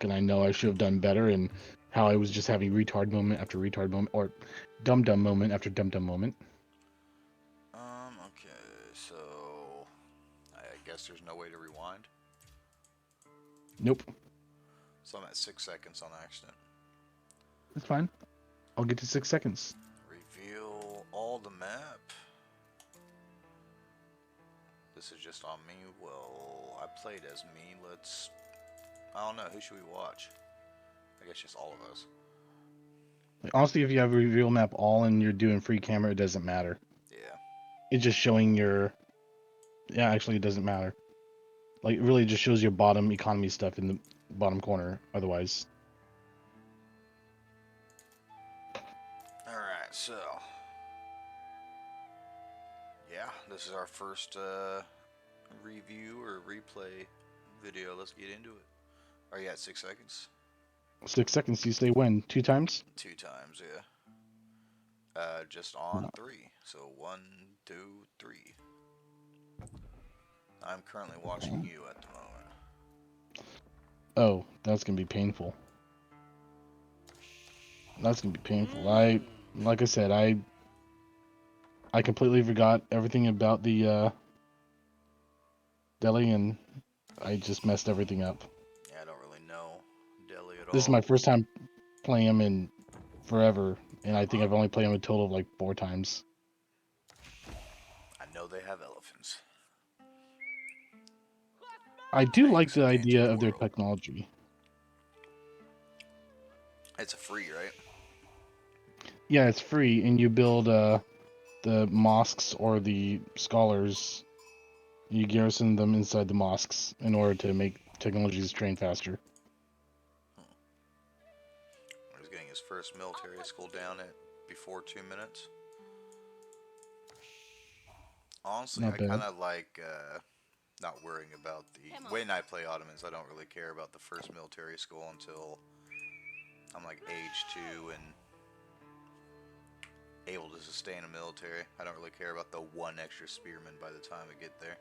and I know I should have done better, and how I was just having retard moment after retard moment, or dumb dumb moment after dumb dumb moment. Okay, so I guess there's no way to rewind. Nope, So I'm at 6 seconds on accident. it's fine. I'll get to 6 seconds. Reveal all the map. This is just on me. Well, I played as me. I don't know. Who should we watch? I guess just all of us. Like, honestly, if you have a reveal map all and you're doing free camera, it doesn't matter. Yeah. It's just showing your. Yeah, actually, it doesn't matter. Like, it really just shows your bottom economy stuff in the bottom corner. Otherwise, Alright, so. Yeah, this is our first review or replay video. Let's get into it. Are you at 6 seconds? 6 seconds. You say when 2 times. 2 times, yeah. Just on No. three. So 1, 2, 3. I'm currently watching you at the moment. Oh, that's gonna be painful. That's gonna be painful. Like I said, I completely forgot everything about the deli, and I just messed everything up. Yeah, I don't really know Delhi at This is all. my first time playing him in forever, and I think I've only played him a total of like 4 times. I know they have elephants. I do like Thanks, the Auntie idea of their Toro. technology. It's a free, right? Yeah, it's free, and you build the mosques or the scholars. You garrison them inside the mosques in order to make technologies train faster. Hmm. He's getting his first military school down at before 2 minutes. Honestly, Not I kind bad. of like not worrying about the. When I play Ottomans, I don't really care about the first military school until I'm like age 2 and able to sustain a military. I don't really care about the one extra spearman by the time I get there.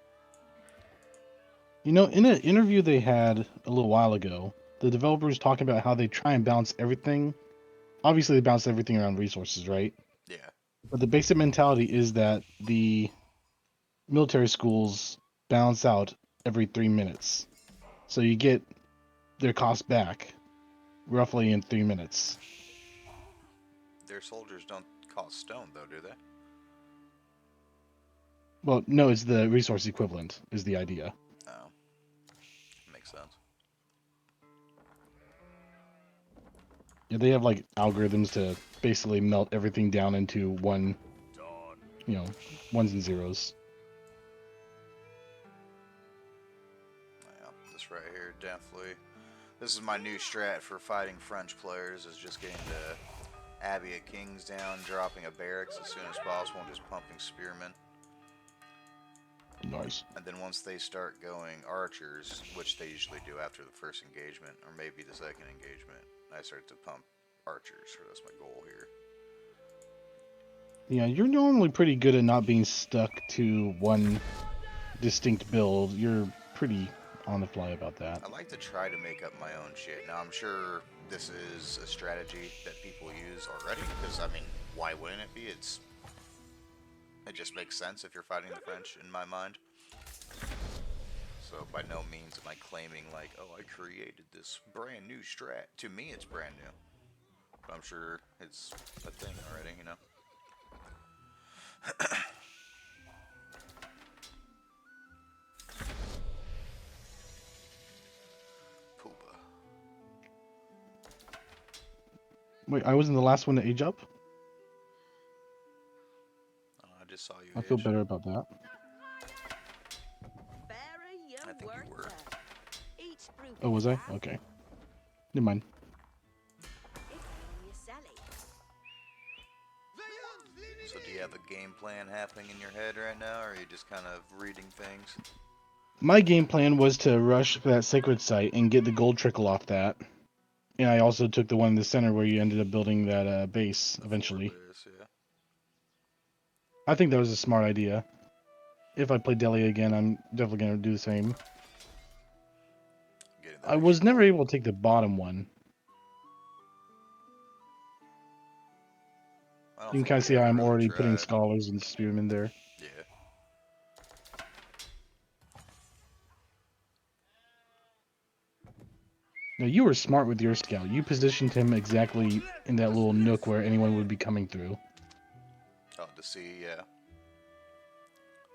You know, in an interview they had a little while ago, the developers talking about how they try and balance everything. Obviously, they balance everything around resources, right? Yeah, But the basic mentality is that the military schools balance out every 3 minutes. So you get their cost back roughly in 3 minutes. their soldiers don't cost stone though, do they? Well, no, it's the resource equivalent, is the idea. Oh, makes sense. Yeah, they have like algorithms to basically melt everything down into one, you know, ones and zeros. Yeah, this right here definitely. This is my new strat for fighting French players. Is just getting the Abbey of Kings down, dropping a barracks as soon as possible, and just pumping spearmen. Nice. And then once they start going archers, which they usually do after the first engagement, or maybe the second engagement, I start to pump archers. So that's my goal here. Yeah, you're normally pretty good at not being stuck to one distinct build. You're pretty on the fly about that. I like to try to make up my own shit. Now I'm sure this is a strategy that people use already, because I mean, why wouldn't it be? It just makes sense if you're fighting the French in my mind. So by no means am I claiming like, oh, I created this brand new strat. To me, it's brand new, but I'm sure it's a thing already. You know. Pooba. Wait, I wasn't the last one to age up? Oh, I just saw you I feel age. better about that. I think you were. Oh, was I? Okay. Never mind. So do you have a game plan happening in your head right now, or are you just kind of reading things? My game plan was to rush that sacred site and get the gold trickle off that. And I also took the one in the center where you ended up building that base The fort eventually. base, yeah. I think that was a smart idea. If I play Delhi again, I'm definitely going to do the same. Getting the I was never visual. able to take the bottom one. I don't You can think kind of we see how ever I'm really already putting tried. scholars and spearmen there. Yeah. Now, you were smart with your scout. You positioned him exactly in that little nook where anyone would be coming through. Oh, to see, yeah.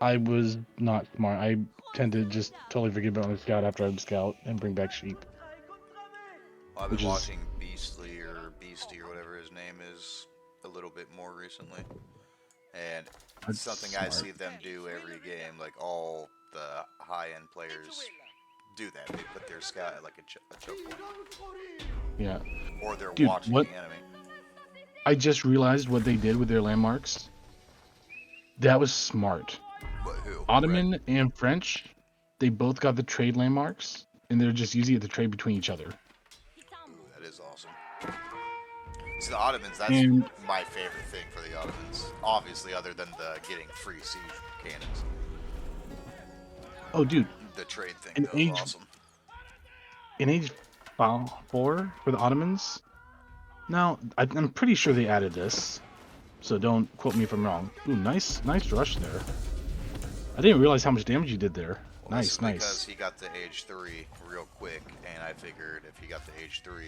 I was not smart. I tend to just totally forget about my scout after I scout and bring back sheep, Well, I've been which is watching Beastie or whatever his name is a little bit more recently. And it's something I smart. see them do every game. Like all the high-end players do that. They put their scout at like a choke point. Yeah. Or they're Dude, watching what the enemy. I just realized what they did with their landmarks. That was smart. But who? Red? Ottoman and French, they both got the trade landmarks, and they're just using it to trade between each other. Ooh, that is awesome. See, the Ottomans, that's And my favorite thing for the Ottomans. Obviously, other than the getting free siege cannons. oh, dude, The trade thing, in though, is age awesome. in age 4 for the Ottomans. Now, I'm pretty sure they added this, so don't quote me if I'm wrong. Ooh, nice rush there. I didn't realize how much damage you did there. Well, this is Nice, because nice. he got to age 3 real quick, and I figured if he got to age 3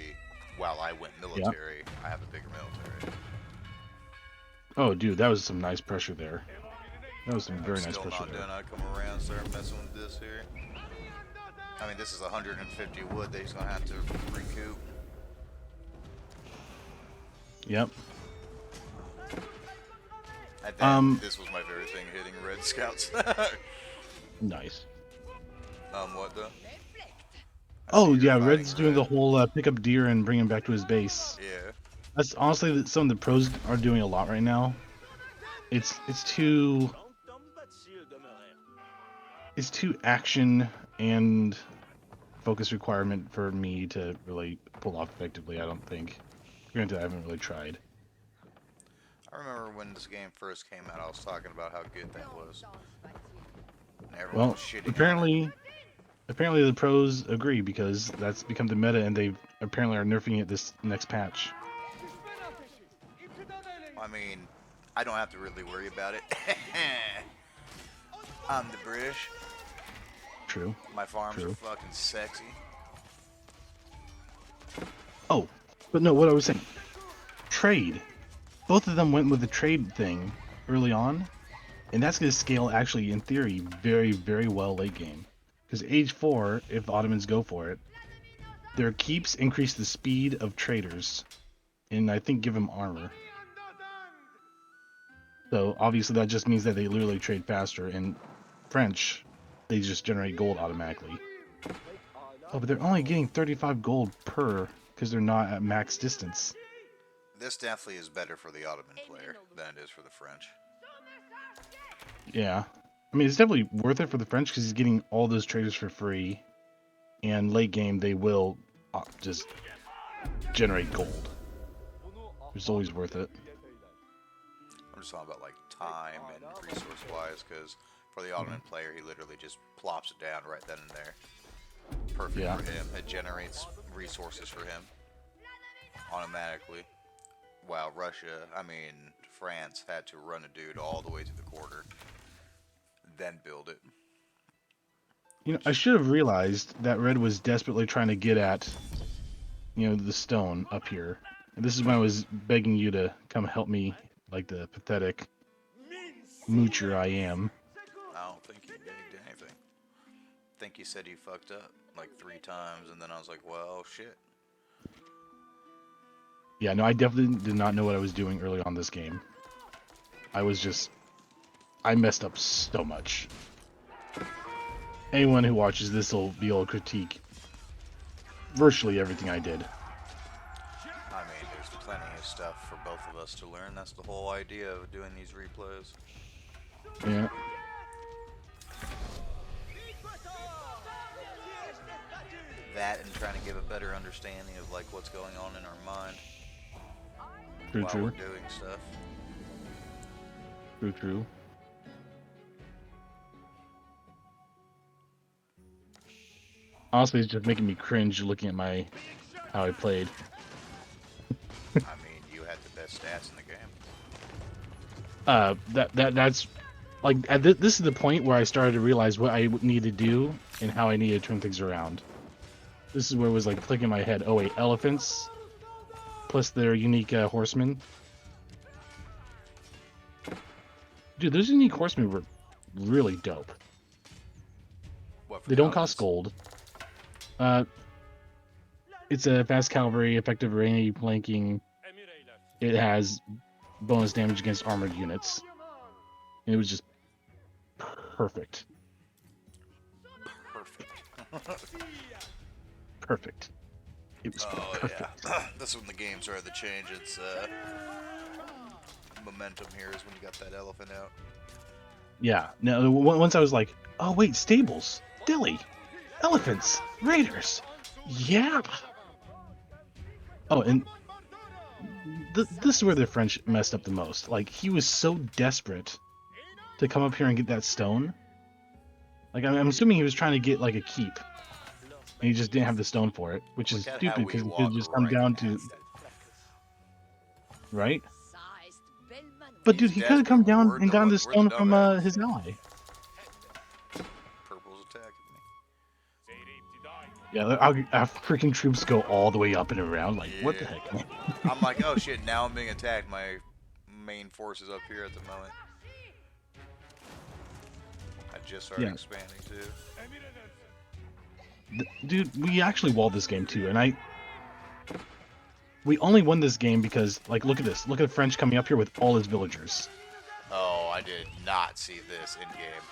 while I went Yeah. military, I have a bigger military. Oh, dude, that was some nice pressure there. That was some I'm very nice still pressure not there. done. I come around and start messing with this here. I mean, this is 150 wood that he's going to have to recoup. Yep. And then this was my favorite thing, hitting red scouts. Nice. What though? I see Oh, you're yeah, fighting Red's doing red. the whole pick up deer and bring him back to his base. Yeah. That's honestly some of the pros are doing a lot right now. It's too action and focus requirement for me to really pull off effectively, I don't think. Granted, I haven't really tried. I remember when this game first came out, I was talking about how good that was. And everyone Well, was shitting on it. apparently the pros agree because that's become the meta and they apparently are nerfing it this next patch. I mean, I don't have to really worry about it. I'm the British. True. My farms are True. fucking sexy. Oh, but no, what I was saying. Trade. Both of them went with the trade thing early on, and that's going to scale actually, in theory, very, very well late game. Because age 4, if the Ottomans go for it, their keeps increase the speed of traders, and I think give them armor. So obviously that just means that they literally trade faster. In French, they just generate gold automatically. Oh, but they're only getting 35 gold per because they're not at max distance. This definitely is better for the Ottoman player than it is for the French. Yeah. I mean, it's definitely worth it for the French because he's getting all those traders for free. And late game, they will just generate gold. It's always worth it. I'm just talking about like time and resource wise, because for the Ottoman player, he literally just plops it down right then and there. Perfect Yeah. for him. It generates resources for him automatically. While France had to run a dude all the way to the quarter, then build it. You know, I Which, should have realized that Red was desperately trying to get at, the stone up here. And this is when I was begging you to come help me, like the pathetic moocher I am. I don't think he begged anything. I think he said he fucked up like 3 times, and then I was like, well, shit. Yeah, no, I definitely did not know what I was doing early on this game. I messed up so much. Anyone who watches this will be able to critique virtually everything I did. I mean, there's plenty of stuff for both of us to learn. That's the whole idea of doing these replays. Yeah. That and trying to give a better understanding of like what's going on in our mind True, while we're true. doing stuff. True, true. Honestly, it's just making me cringe looking at how I played. I mean, you had the best stats in the game. That's like this is the point where I started to realize what I need to do and how I need to turn things around. This is where it was like clicking in my head. Oh wait, elephants plus their unique horsemen. Dude, those unique horsemen were really dope. What, for They the don't cost elephants? gold. Uh, it's a fast cavalry, effective range flanking. It has bonus damage against armored units. And it was just perfect. Perfect. Perfect. It was Oh, perfect. yeah. That's when the game started to change its momentum here, is when you got that elephant out. Yeah. Now, once I was like, oh wait, stables, Dilly, elephants, raiders. Yeah. Oh, and this is where the French messed up the most. Like, he was so desperate to come up here and get that stone. Like, I'm assuming he was trying to get like a keep, and he just didn't have the stone for it, which is Look at how stupid we because he could walk just come right down to past it. right. But dude, He's he could have come desperate. down and gotten the We're the stone from dumbasses. his ally. Purple's attacking me. Yeah, our freaking troops go all the way up and around. Like, what the Yeah. heck, man? I'm like, oh shit, now I'm being attacked. My main force is up here at the moment. I just started Yeah, expanding too. dude, we actually walled this game too, and we only won this game because, like, look at this. Look at the French coming up here with all his villagers. Oh, I did not see this in game.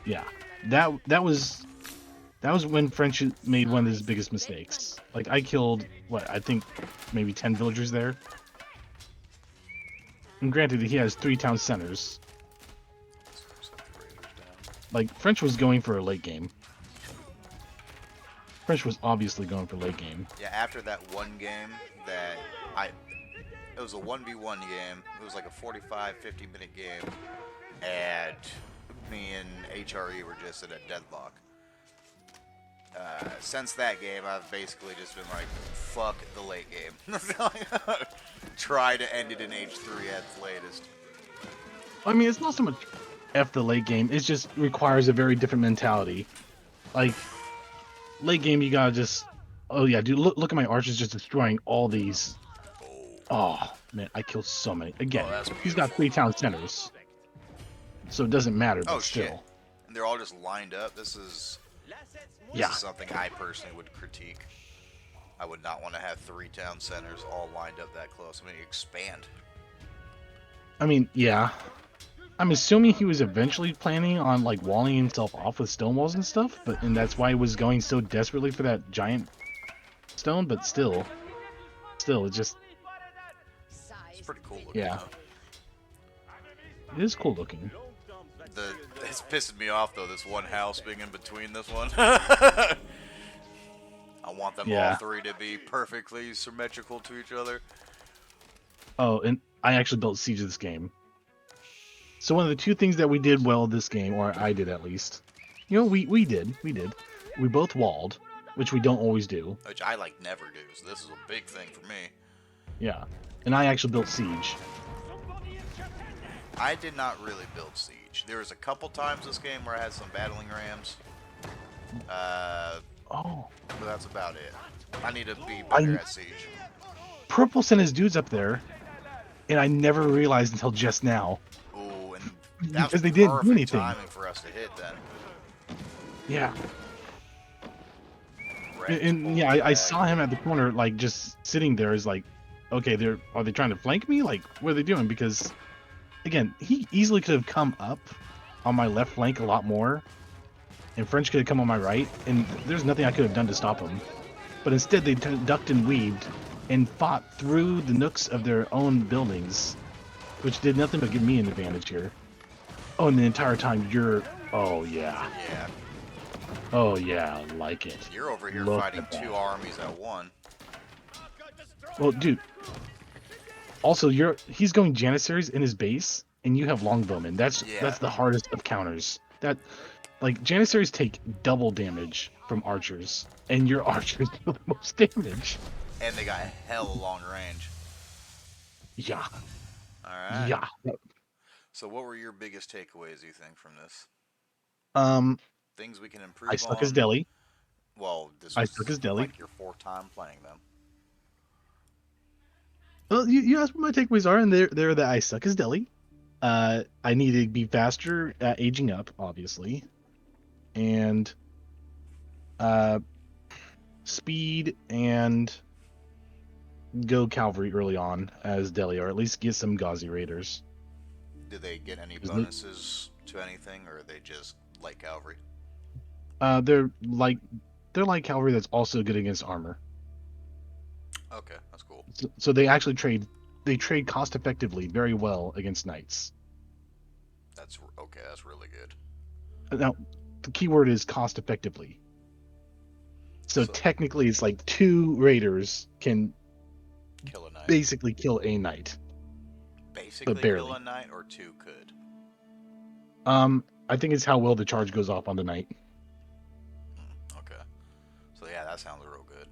Yeah, that was when French made one of his biggest mistakes. Like, I killed what I think maybe 10 villagers there. And granted, he has 3 town centers. Set the raiders down. Like, French was going for a late game. French was obviously going for late game. Yeah, after that one game that it was a 1v1 game. It was like a 45, 50-minute game. And me and HRE were just in a deadlock. Since that game, I've basically just been like, fuck the late game. Try to end it in H3 at the latest. I mean, it's not so much F the late game. It just requires a very different mentality. Like, late game, you gotta just... Oh, yeah, dude, look at my archers just destroying all these... Oh, man, I killed so many. Again, that's he's got beautiful. 3 town centers. So it doesn't matter, but Oh shit. still. And they're all just lined up. This is something I personally would critique. I would not want to have 3 town centers all lined up that close. I mean, expand. I mean, yeah. I'm assuming he was eventually planning on, like, walling himself off with stone walls and stuff, and that's why he was going so desperately for that giant stone, but still, it's just... It's pretty cool looking. Yeah. Though. It is cool looking. It's pissing me off though, this one house being in between this one. I want them all 3 to be perfectly symmetrical to each other. Oh, and I actually built Siege of this game. So one of the 2 things that we did well this game, or I did at least, you know, we did. We both walled, which we don't always do. Which I like never do, so this is a big thing for me. Yeah, and I actually built Siege. I did not really build Siege. There was a couple times this game where I had some battling rams. Oh. But that's about it. I need to be better at Siege. Purple sent his dudes up there, and I never realized until just now. Ooh, and that Because was they didn't do perfect anything. timing for us to hit then. Yeah. Right, And yeah, I saw him at the corner, like, just sitting there is like, okay, are they trying to flank me? Like, what are they doing? Because, again, he easily could have come up on my left flank a lot more, and French could have come on my right, and there's nothing I could have done to stop him. But instead, they ducked and weaved and fought through the nooks of their own buildings, which did nothing but give me an advantage here. Oh, and the entire time you're... Oh, yeah. Yeah. Oh, yeah, I like it. You're over here Look fighting at that. 2 armies at one. Well, dude. Also, he's going Janissaries in his base, and you have Longbowmen. That's the hardest of counters. Like Janissaries take double damage from archers, and your archers do the most damage. And they got hell long range. Yeah, All right. yeah. So, what were your biggest takeaways, you think, from this? Um, Things we can I improve suck as on? Delhi. Well, this I suck was as Delhi. like your fourth time playing them. Well, you asked what my takeaways are, and they're that I suck as Delhi. I need to be faster at aging up, obviously, and uh, speed and go cavalry early on as Delhi, or at least get some Ghazi raiders. Did they get any 'Cause the- bonuses to anything, or are they just like cavalry? Uh, they're like they're like cavalry that's also good against armor. Okay, that's cool. So they actually trade cost effectively very well against knights. That's okay. That's really good. Now, the key word is cost effectively. So So, technically, it's like two raiders can kill a knight. basically kill a knight, but Basically, kill a barely. knight, or two could. I think it's how well the charge goes off on the knight. Okay. So yeah, that sounds real good.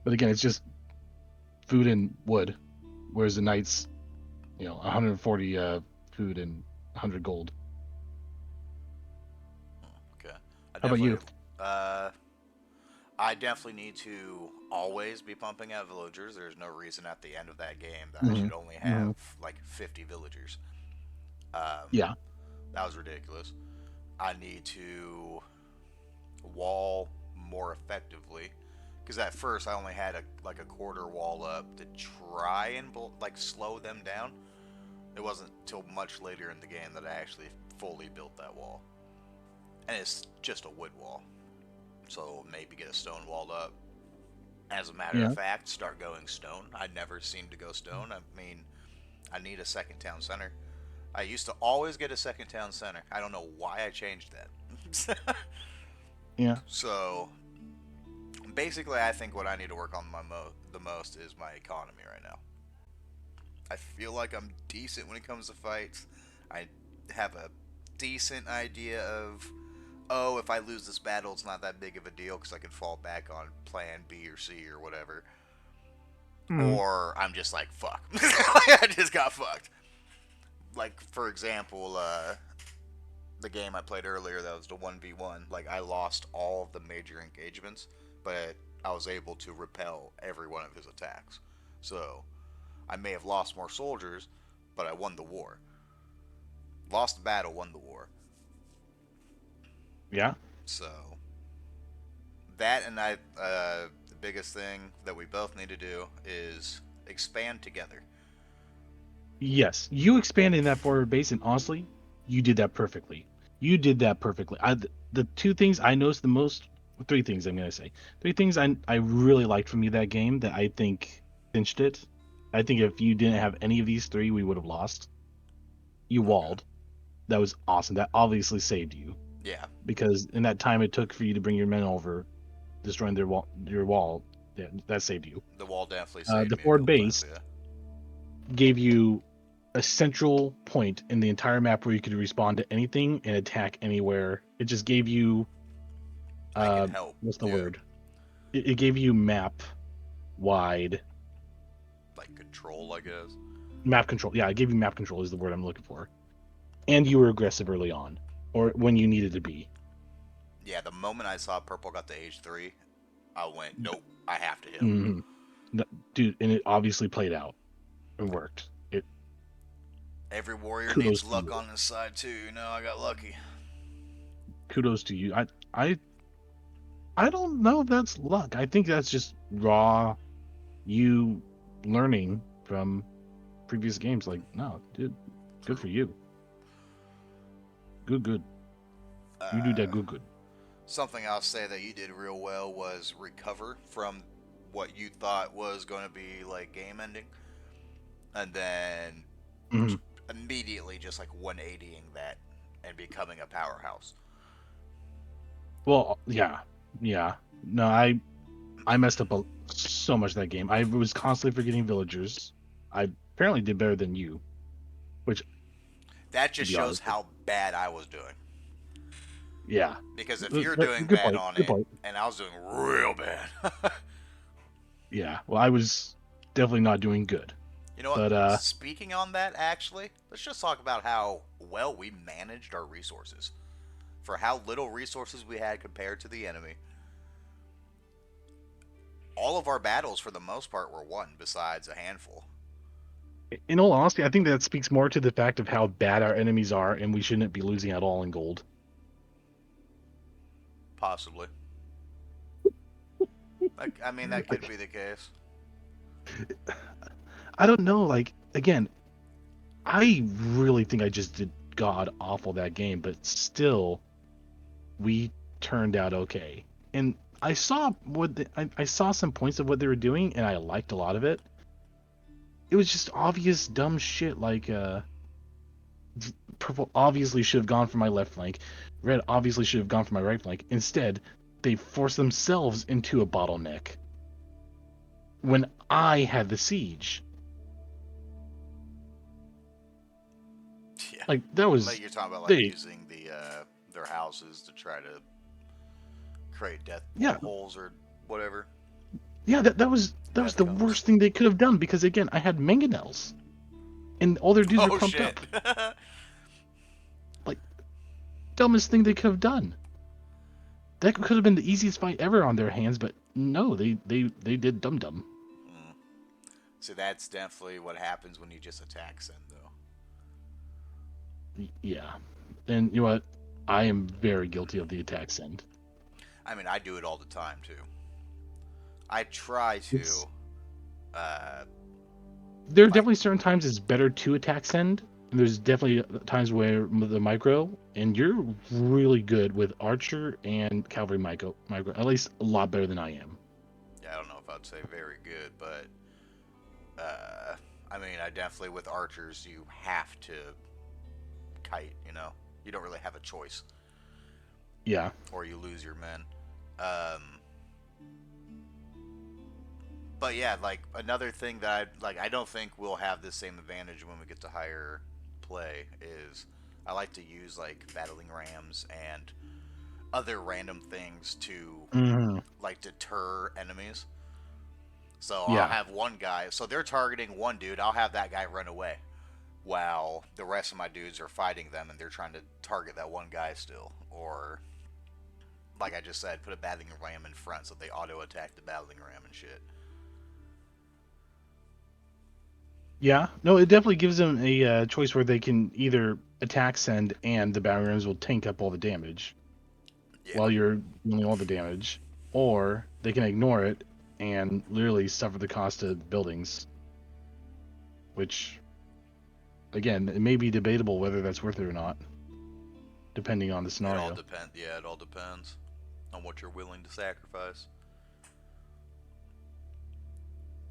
But again, it's just food and wood, whereas the knights, 140 food and 100 gold. Okay. I How about definitely, you? uh, I definitely need to always be pumping out villagers. There's no reason at the end of that game that I Hmm. should only Hmm. have like 50 villagers. Um, Yeah, that was ridiculous. I need to wall more effectively because at first I only had a quarter wall up to try and like slow them down. It wasn't till much later in the game that I actually fully built that wall, and it's just a wood wall. So maybe get a stone walled up. As a matter of yeah, fact, start going stone. I never seem to go stone. I mean, I need a second town center. I used to always get a second town center. I don't know why I changed that. yeah, So basically, I think what I need to work on the most is my economy right now. I feel like I'm decent when it comes to fights. I have a decent idea of, oh, if I lose this battle, it's not that big of a deal because I can fall back on plan B or C or whatever. mm, Or I'm just like, fuck. I just got fucked. Like, for example, the game I played earlier that was the 1v1, like, I lost all of the major engagements, but I was able to repel every one of his attacks. So, I may have lost more soldiers, but I won the war. Lost the battle, won the war. yeah. So, that and the biggest thing that we both need to do is expand together. Yes, you expanding that forward base, and honestly, you did that perfectly. You did that perfectly. The two things I noticed the most, three things I'm gonna say, three things I really liked from you that game that I think cinched it. I think if you didn't have any of these three, we would have lost. You Okay. walled. That was awesome. That obviously saved you Yeah, because in that time it took for you to bring your men over, destroying your wall, that saved you. the wall definitely saved The me a forward couple times, base yeah. gave you a central point in the entire map where you could respond to anything and attack anywhere. It just gave you I can help, what's the yeah. word? It gave you map wide Like control, I guess. map control. Yeah, it gave you map control is the word I'm looking for. And you were aggressive early on, or when you needed to be. Yeah, the moment I saw purple got to age 3, I went, nope, I have to hit him. Mhm. Dude, and it obviously played out and worked. It Every warrior kudos needs to luck you. on his side, too. You know, I got lucky. Kudos to you. I I don't know if that's luck. I think that's just raw you learning from previous games. Like, no, dude, good True. for you. Good, good. You do that Uh, good, good. Something I'll say that you did real well was recover from what you thought was going to be like game ending, and then Hmm. immediately just like 180ing that and becoming a powerhouse. Well, yeah, yeah. No, I messed up so much that game. I was constantly forgetting villagers. I apparently did better than you, which, That to just be shows honest, how bad I was doing. Yeah. Because if you're doing Good bad point. on Good it, point. and I was doing real bad. Yeah. Well, I was definitely not doing good. You know what? But Speaking on that, actually, let's just talk about how well we managed our resources. For how little resources we had compared to the enemy, all of our battles, for the most part, were won, besides a handful. in all honesty, I think that speaks more to the fact of how bad our enemies are, and we shouldn't be losing at all in gold. Possibly. I mean, that could Like, be the case. I don't know. Like, again, I really think I just did god awful that game, but still, we turned out okay. And I saw I saw some points of what they were doing, and I liked a lot of it. It was just obvious dumb shit, like purple obviously should have gone for my left flank, red obviously should have gone for my right flank. Instead, they forced themselves into a bottleneck when I had the siege. Yeah. Like that Like was you're talking about, like they using their houses to try to create death yeah holes or whatever. yeah that was Death the cones. worst thing they could have done because again I had mangonels and all their dudes were Oh clumped shit. up. Like dumbest thing they could have done. That could have been the easiest fight ever on their hands, but no, they did dum dum. Hmm. So that's definitely what happens when you just attack Sen, though. Yeah, and you know what? I am very guilty of the attack send. I mean, I do it all the time too. I try It's to, uh, there are like, definitely certain times it's better to attack send, and there's definitely times where the micro, and you're really good with archer and cavalry micro, at least a lot better than I am. yeah, I don't know if I'd say very good, but I mean, I definitely with archers you have to kite. You know, you don't really have a choice, Yeah, or you lose your men. Um, but yeah, like another thing that I don't think we'll have the same advantage when we get to higher play is I like to use like battling rams and other random things to hmm like deter enemies. So I'll yeah, have one guy. So they're targeting one dude. I'll have that guy run away while the rest of my dudes are fighting them and they're trying to target that one guy still. Or like I just said, put a battling ram in front so they auto attack the battling ram and shit. yeah. No, it definitely gives them a choice where they can either attack send and the barriers will tank up all the damage Yeah. while you're dealing all the damage, or they can ignore it and literally suffer the cost of buildings, which again, it may be debatable whether that's worth it or not, depending on the It all scenario. depends. Yeah, it all depends on what you're willing to sacrifice.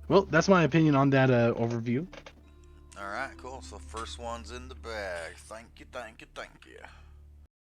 Well, that's my opinion on that overview. All right, cool. So first one's in the bag. Thank you, thank you, thank you.